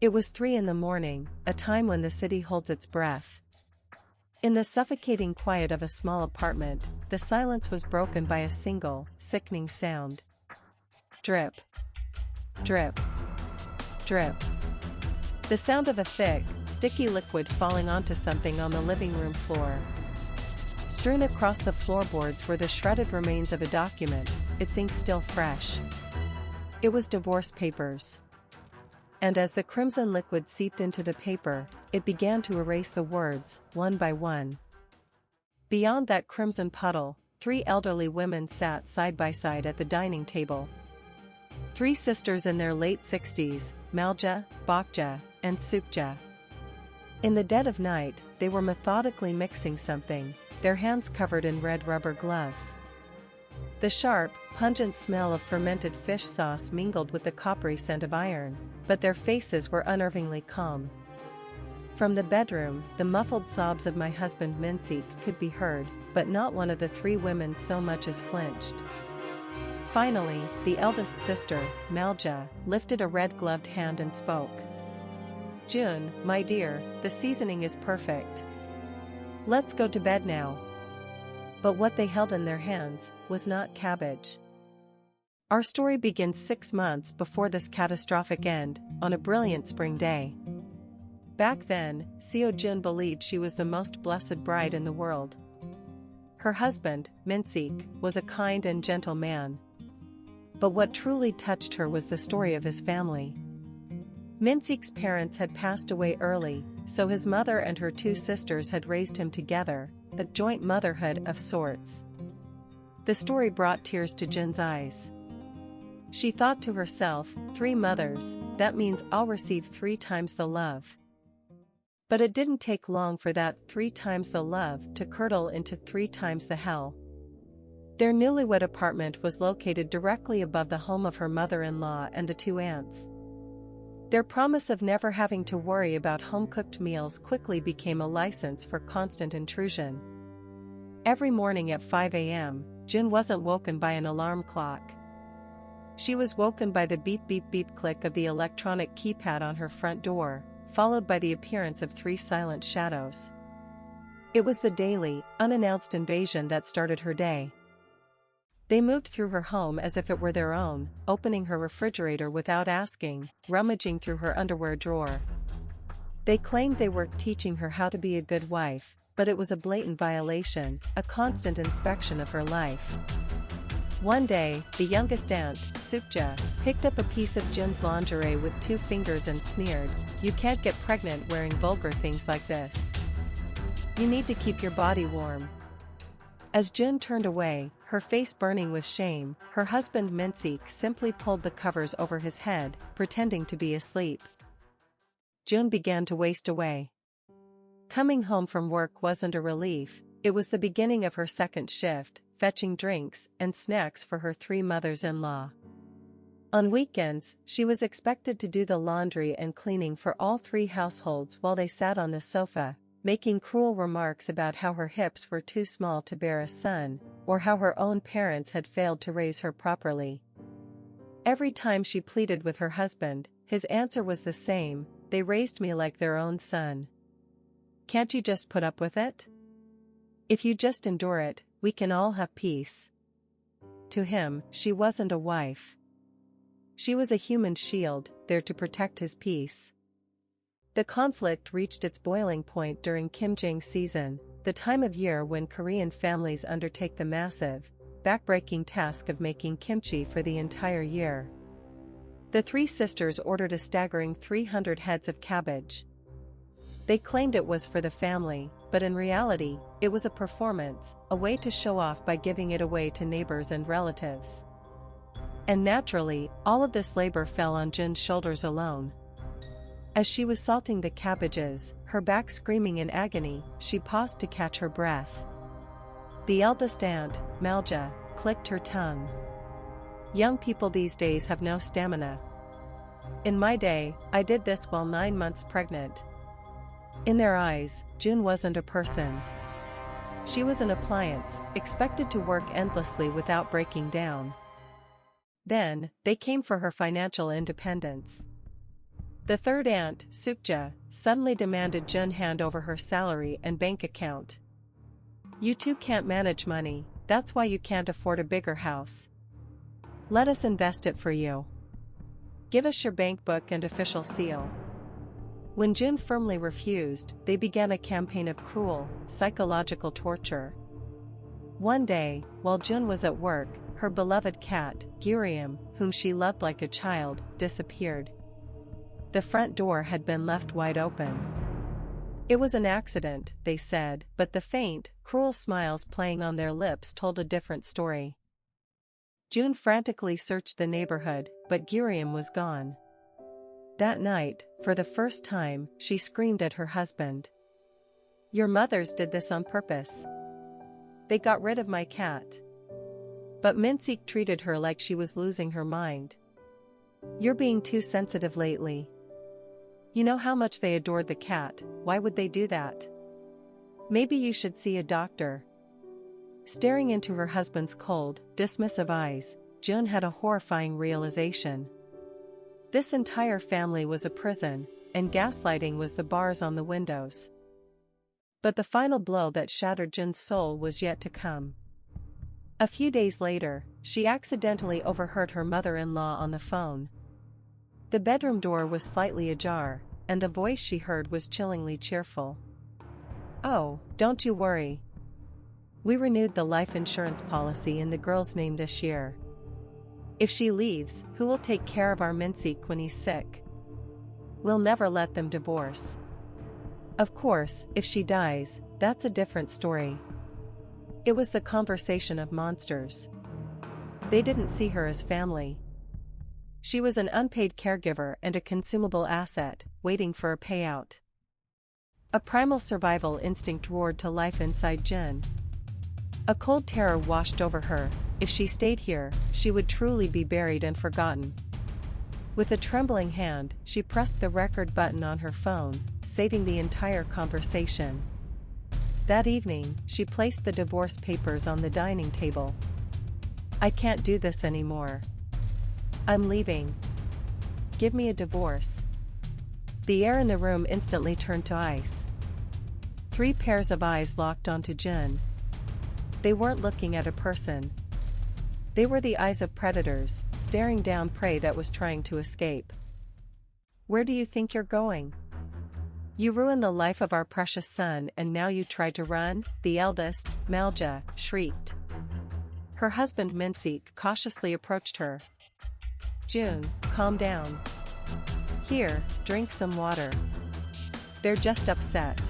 It was 3 in the morning, a time when the city holds its breath. In the suffocating quiet of a small apartment, the silence was broken by a single, sickening sound. Drip. Drip. Drip. The sound of a thick, sticky liquid falling onto something on the living room floor. Strewn across the floorboards were the shredded remains of a document, its ink still fresh. It was divorce papers. And as the crimson liquid seeped into the paper, it began to erase the words, one by one. Beyond that crimson puddle, 3 elderly women sat side by side at the dining table. 3 sisters in their late 60s, Malja, Bakja, and Sukja. In the dead of night, they were methodically mixing something, their hands covered in red rubber gloves. The sharp, pungent smell of fermented fish sauce mingled with the coppery scent of iron, but their faces were unnervingly calm. From the bedroom, the muffled sobs of my husband Minsik could be heard, but not one of the 3 women so much as flinched. Finally, the eldest sister, Malja, lifted a red-gloved hand and spoke. "June, my dear, the seasoning is perfect. Let's go to bed now." But what they held in their hands was not cabbage. Our story begins 6 months before this catastrophic end, on a brilliant spring day. Back then, Seo Jun believed she was the most blessed bride in the world. Her husband, Minsik, was a kind and gentle man. But what truly touched her was the story of his family. Minsik's parents had passed away early, so his mother and her 2 sisters had raised him together, a joint motherhood of sorts. The story brought tears to Jun's eyes. She thought to herself, 3 mothers, that means I'll receive 3 times the love. But it didn't take long for that 3 times the love to curdle into 3 times the hell. Their newlywed apartment was located directly above the home of her mother-in-law and the 2 aunts. Their promise of never having to worry about home-cooked meals quickly became a license for constant intrusion. Every morning at 5 a.m., Jun wasn't woken by an alarm clock. She was woken by the beep-beep-beep click of the electronic keypad on her front door, followed by the appearance of 3 silent shadows. It was the daily, unannounced invasion that started her day. They moved through her home as if it were their own, opening her refrigerator without asking, rummaging through her underwear drawer. They claimed they were teaching her how to be a good wife, but it was a blatant violation, a constant inspection of her life. One day, the youngest aunt, Sukja, picked up a piece of Jun's lingerie with 2 fingers and sneered, "You can't get pregnant wearing vulgar things like this. You need to keep your body warm." As Jun turned away, her face burning with shame, her husband Minsik simply pulled the covers over his head, pretending to be asleep. Jun began to waste away. Coming home from work wasn't a relief, it was the beginning of her second shift, fetching drinks and snacks for her 3 mothers-in-law. On weekends, she was expected to do the laundry and cleaning for all 3 households while they sat on the sofa, making cruel remarks about how her hips were too small to bear a son, or how her own parents had failed to raise her properly. Every time she pleaded with her husband, his answer was the same, "They raised me like their own son. Can't you just put up with it? If you just endure it, we can all have peace." To him, she wasn't a wife. She was a human shield, there to protect his peace. The conflict reached its boiling point during kimjang season, the time of year when Korean families undertake the massive, back-breaking task of making kimchi for the entire year. The 3 sisters ordered a staggering 300 heads of cabbage. They claimed it was for the family, but in reality, it was a performance, a way to show off by giving it away to neighbors and relatives. And naturally, all of this labor fell on Jun's shoulders alone. As she was salting the cabbages, her back screaming in agony, she paused to catch her breath. The eldest aunt, Malja, clicked her tongue. "Young people these days have no stamina. In my day, I did this while 9 months pregnant." In their eyes, Jun wasn't a person. She was an appliance, expected to work endlessly without breaking down. Then, they came for her financial independence. The third aunt, Sukja, suddenly demanded Jun hand over her salary and bank account. You two can't manage money, that's why you can't afford a bigger house. Let us invest it for you. Give us your bank book and official seal. When Jun firmly refused, they began a campaign of cruel, psychological torture. One day, while Jun was at work, her beloved cat, Gurium, whom she loved like a child, disappeared. The front door had been left wide open. It was an accident, they said, but the faint, cruel smiles playing on their lips told a different story. June frantically searched the neighborhood, but Gurium was gone. That night, for the first time, she screamed at her husband. Your mothers did this on purpose. They got rid of my cat. But Minseek treated her like she was losing her mind. You're being too sensitive lately. You know how much they adored the cat, why would they do that? Maybe you should see a doctor. Staring into her husband's cold, dismissive eyes, June had a horrifying realization. This entire family was a prison, and gaslighting was the bars on the windows. But the final blow that shattered Jun's soul was yet to come. A few days later, she accidentally overheard her mother-in-law on the phone. The bedroom door was slightly ajar, and the voice she heard was chillingly cheerful. Oh, don't you worry. We renewed the life insurance policy in the girl's name this year. If she leaves, who will take care of our Minseek when he's sick? We'll never let them divorce. Of course, if she dies, that's a different story. It was the conversation of monsters. They didn't see her as family. She was an unpaid caregiver and a consumable asset, waiting for a payout. A primal survival instinct roared to life inside Jun. A cold terror washed over her. If she stayed here, she would truly be buried and forgotten. With a trembling hand, she pressed the record button on her phone, saving the entire conversation. That evening, she placed the divorce papers on the dining table. I can't do this anymore. I'm leaving. Give me a divorce. The air in the room instantly turned to ice. 3 pairs of eyes locked onto Jun. They weren't looking at a person. They were the eyes of predators, staring down prey that was trying to escape. Where do you think you're going? You ruined the life of our precious son and now you try to run, the eldest, Malja, shrieked. Her husband Minseek cautiously approached her. June, calm down. Here, drink some water. They're just upset.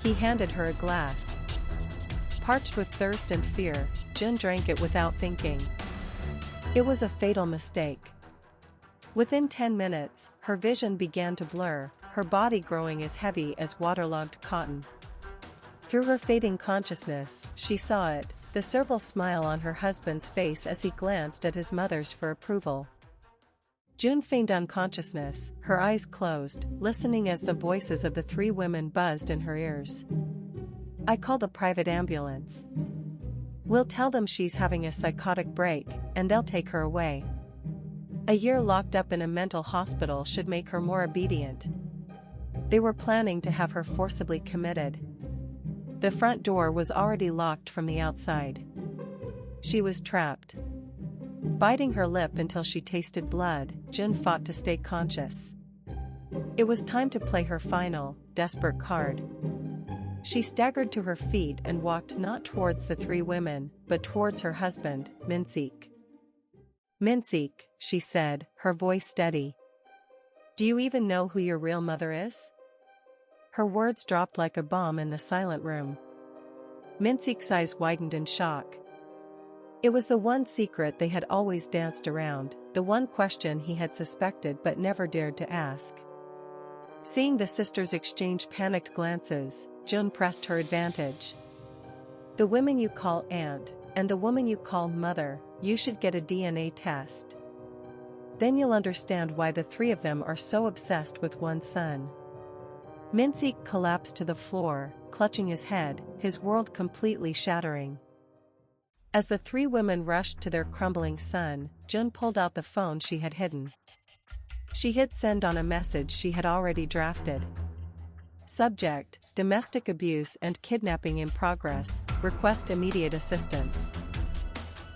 He handed her a glass. Parched with thirst and fear, June drank it without thinking. It was a fatal mistake. Within 10 minutes, her vision began to blur, her body growing as heavy as waterlogged cotton. Through her fading consciousness, she saw it, the servile smile on her husband's face as he glanced at his mother's for approval. June feigned unconsciousness, her eyes closed, listening as the voices of the 3 women buzzed in her ears. I called a private ambulance. We'll tell them she's having a psychotic break, and they'll take her away. A year locked up in a mental hospital should make her more obedient. They were planning to have her forcibly committed. The front door was already locked from the outside. She was trapped. Biting her lip until she tasted blood, June fought to stay conscious. It was time to play her final, desperate card. She staggered to her feet and walked not towards the 3 women, but towards her husband, Minseek. Minseek, she said, her voice steady. Do you even know who your real mother is? Her words dropped like a bomb in the silent room. Minseek's eyes widened in shock. It was the one secret they had always danced around, the one question he had suspected but never dared to ask. Seeing the sisters exchange panicked glances, June pressed her advantage. The women you call aunt, and the woman you call mother, you should get a DNA test. Then you'll understand why the 3 of them are so obsessed with one son. Minseek collapsed to the floor, clutching his head, his world completely shattering. As the 3 women rushed to their crumbling son, June pulled out the phone she had hidden. She hit send on a message she had already drafted. Subject: domestic abuse and kidnapping in progress, request immediate assistance.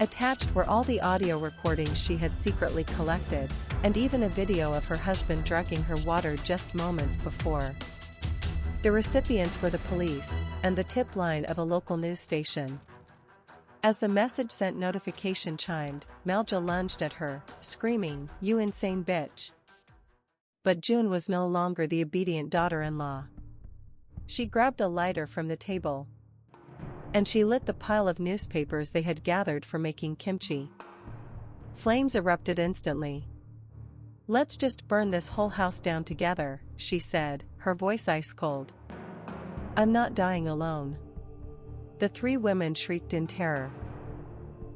Attached were all the audio recordings she had secretly collected, and even a video of her husband drugging her water just moments before. The recipients were the police, and the tip line of a local news station. As the message sent notification chimed, Malja lunged at her, screaming, "You insane bitch!" But June was no longer the obedient daughter-in-law. She grabbed a lighter from the table, and she lit the pile of newspapers they had gathered for making kimchi. Flames erupted instantly. "Let's just burn this whole house down together," she said, her voice ice cold. "I'm not dying alone." The three women shrieked in terror.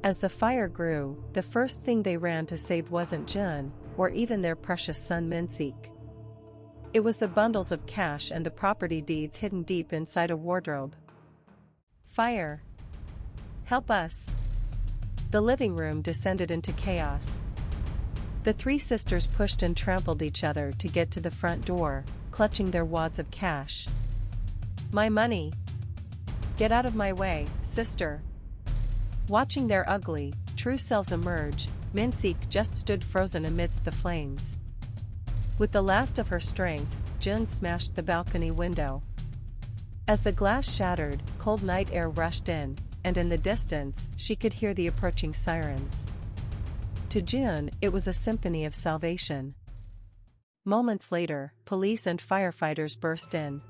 As the fire grew, the first thing they ran to save wasn't Jun, or even their precious son Minsik. It was the bundles of cash and the property deeds hidden deep inside a wardrobe. "Fire! Help us!" The living room descended into chaos. The three sisters pushed and trampled each other to get to the front door, clutching their wads of cash. "My money! Get out of my way, sister!" Watching their ugly, true selves emerge, Minsik just stood frozen amidst the flames. With the last of her strength, Jun smashed the balcony window. As the glass shattered, cold night air rushed in, and in the distance, she could hear the approaching sirens. To Jun, it was a symphony of salvation. Moments later, police and firefighters burst in.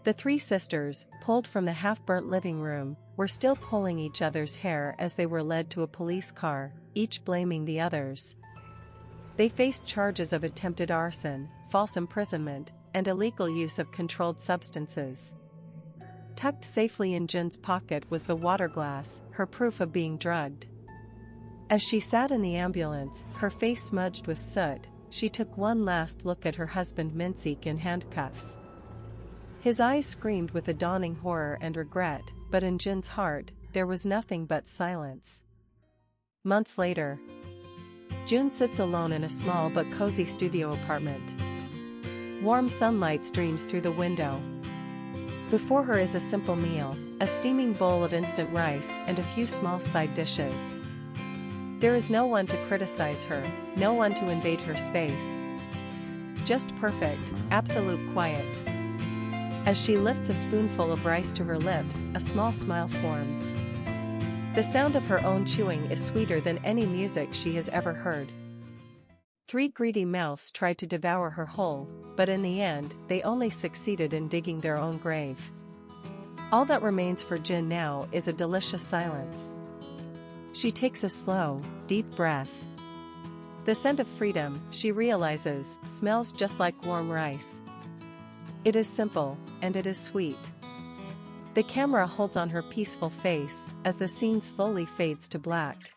The three sisters, pulled from the half-burnt living room, were still pulling each other's hair as they were led to a police car, each blaming the others. They faced charges of attempted arson, false imprisonment, and illegal use of controlled substances. Tucked safely in Jun's pocket was the water glass, her proof of being drugged. As she sat in the ambulance, her face smudged with soot, she took one last look at her husband Minsik in handcuffs. His eyes screamed with a dawning horror and regret, but in Jun's heart, there was nothing but silence. Months later, Jun sits alone in a small but cozy studio apartment. Warm sunlight streams through the window. Before her is a simple meal, a steaming bowl of instant rice and a few small side dishes. There is no one to criticize her, no one to invade her space. Just perfect, absolute quiet. As she lifts a spoonful of rice to her lips, a small smile forms. The sound of her own chewing is sweeter than any music she has ever heard. Three greedy mouths tried to devour her whole, but in the end, they only succeeded in digging their own grave. All that remains for Jin now is a delicious silence. She takes a slow, deep breath. The scent of freedom, she realizes, smells just like warm rice. It is simple, and it is sweet. The camera holds on her peaceful face, as the scene slowly fades to black.